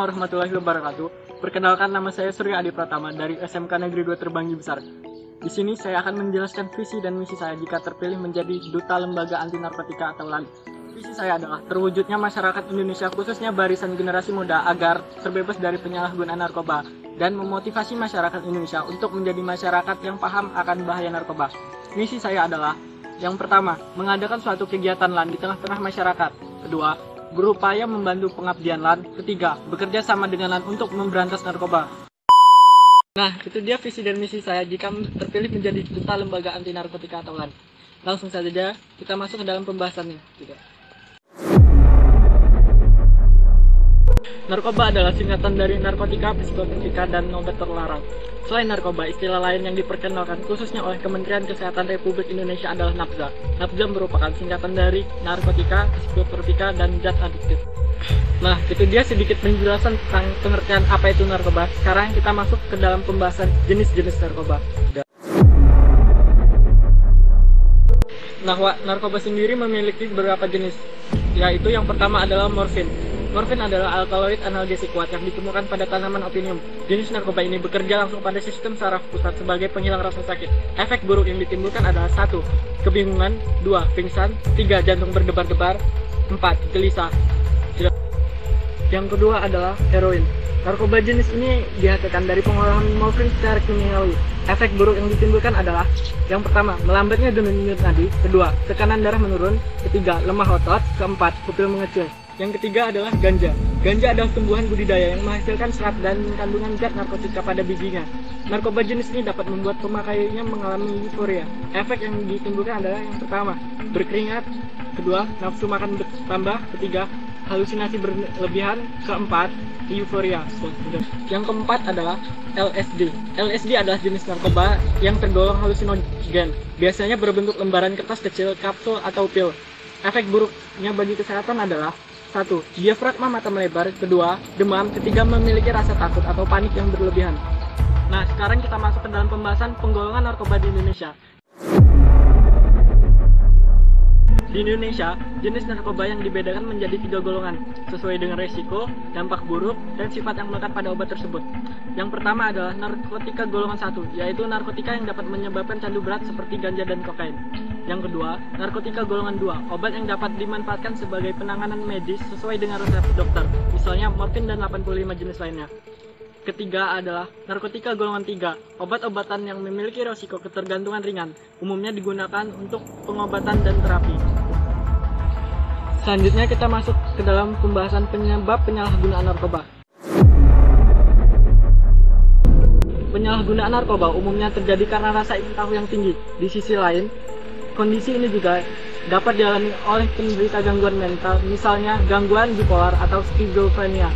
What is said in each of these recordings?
warahmatullahi wabarakatuh. Perkenalkan, nama saya Surya Adi Pratama dari SMK Negeri 2 Terbanggi Besar. Di sini saya akan menjelaskan visi dan misi saya jika terpilih menjadi Duta Lembaga Anti Narkotika atau LAN. Visi saya adalah terwujudnya masyarakat Indonesia, khususnya barisan generasi muda, agar terbebas dari penyalahgunaan narkoba dan memotivasi masyarakat Indonesia untuk menjadi masyarakat yang paham akan bahaya narkoba. Misi saya adalah yang pertama, mengadakan suatu kegiatan LAN di tengah-tengah masyarakat. Kedua, berupaya membantu pengabdian LAN. Ketiga, bekerja sama dengan LAN untuk memberantas narkoba. Nah, itu dia visi dan misi saya jika terpilih menjadi Duta Lembaga Anti Narkotika atau LAN. Langsung saja kita masuk ke dalam pembahasannya. Narkoba adalah singkatan dari narkotika, psikotropika, dan obat terlarang. Selain narkoba, istilah lain yang diperkenalkan khususnya oleh Kementerian Kesehatan Republik Indonesia adalah NAPZA. NAPZA merupakan singkatan dari narkotika, psikotropika, dan zat adiktif. Nah, itu dia sedikit penjelasan tentang pengertian apa itu narkoba. Sekarang kita masuk ke dalam pembahasan jenis-jenis narkoba. Nah, narkoba sendiri memiliki beberapa jenis, yaitu yang pertama adalah morfin. Morfin adalah alkaloid analgesik kuat yang ditemukan pada tanaman opium. Jenis narkoba ini bekerja langsung pada sistem saraf pusat sebagai penghilang rasa sakit. Efek buruk yang ditimbulkan adalah 1. Kebingungan, 2. Pingsan, 3. Jantung berdebar-debar, 4. Gelisah. Yang kedua adalah heroin. Narkoba jenis ini dihasilkan dari pengolahan morfin secara kimiawi. Efek buruk yang ditimbulkan adalah yang pertama, melambatnya denyut nadi, kedua, tekanan darah menurun, ketiga, lemah otot, keempat, pupil mengecil. Yang ketiga adalah ganja. Ganja adalah tumbuhan budidaya yang menghasilkan serat dan kandungan zat narkotika pada bijinya. Narkoba jenis ini dapat membuat pemakainya mengalami euforia. Efek yang ditimbulkan adalah yang pertama, berkeringat, kedua, nafsu makan bertambah, ketiga, halusinasi berlebihan, keempat, euforia. Yang keempat adalah LSD. LSD adalah jenis narkoba yang tergolong halusinogen. Biasanya berbentuk lembaran kertas kecil, kapsul, atau pil. Efek buruknya bagi kesehatan adalah 1. Diafragma mata melebar, kedua, demam, ketiga, memiliki rasa takut atau panik yang berlebihan. Nah, sekarang kita masuk ke dalam pembahasan penggolongan narkoba di Indonesia. Di Indonesia, jenis narkoba yang dibedakan menjadi 3 golongan, sesuai dengan resiko, dampak buruk, dan sifat yang melekat pada obat tersebut. Yang pertama adalah narkotika golongan 1, yaitu narkotika yang dapat menyebabkan candu berat seperti ganja dan kokain. Yang kedua, narkotika golongan 2, obat yang dapat dimanfaatkan sebagai penanganan medis sesuai dengan resep dokter, misalnya morfin dan 85 jenis lainnya. Ketiga adalah narkotika golongan 3, obat-obatan yang memiliki risiko ketergantungan ringan, umumnya digunakan untuk pengobatan dan terapi. Selanjutnya kita masuk ke dalam pembahasan penyebab penyalahgunaan narkoba. Penyalahgunaan narkoba umumnya terjadi karena rasa ingin tahu yang tinggi. Di sisi lain, kondisi ini juga dapat dialami oleh penderita gangguan mental, misalnya gangguan bipolar atau skizofrenia.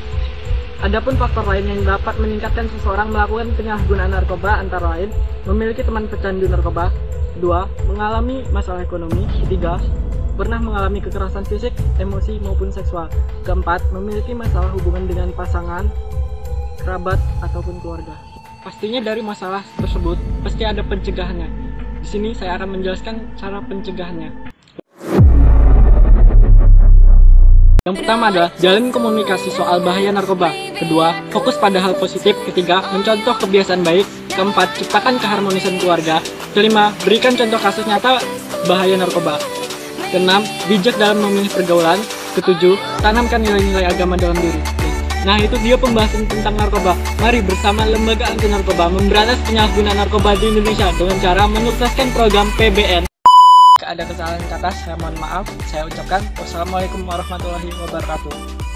Adapun faktor lain yang dapat meningkatkan seseorang melakukan penyalahgunaan narkoba antara lain memiliki teman pecandu narkoba, kedua, mengalami masalah ekonomi, ketiga, pernah mengalami kekerasan fisik, emosi maupun seksual, keempat, memiliki masalah hubungan dengan pasangan, kerabat ataupun keluarga. Pastinya dari masalah tersebut pasti ada pencegahannya. Di sini saya akan menjelaskan cara pencegahannya. Yang pertama adalah jalin komunikasi soal bahaya narkoba. Kedua, fokus pada hal positif. Ketiga, mencontoh kebiasaan baik. Keempat, ciptakan keharmonisan keluarga. Kelima, berikan contoh kasus nyata bahaya narkoba. Keenam, bijak dalam memilih pergaulan. Ketujuh, tanamkan nilai-nilai agama dalam diri. Nah, itu dia pembahasan tentang narkoba. Mari bersama Lembaga Anti Narkoba memberantas penyalahgunaan narkoba di Indonesia dengan cara menyukseskan program PBN. Jika ada kesalahan kata, saya mohon maaf. Saya ucapkan wassalamualaikum warahmatullahi wabarakatuh.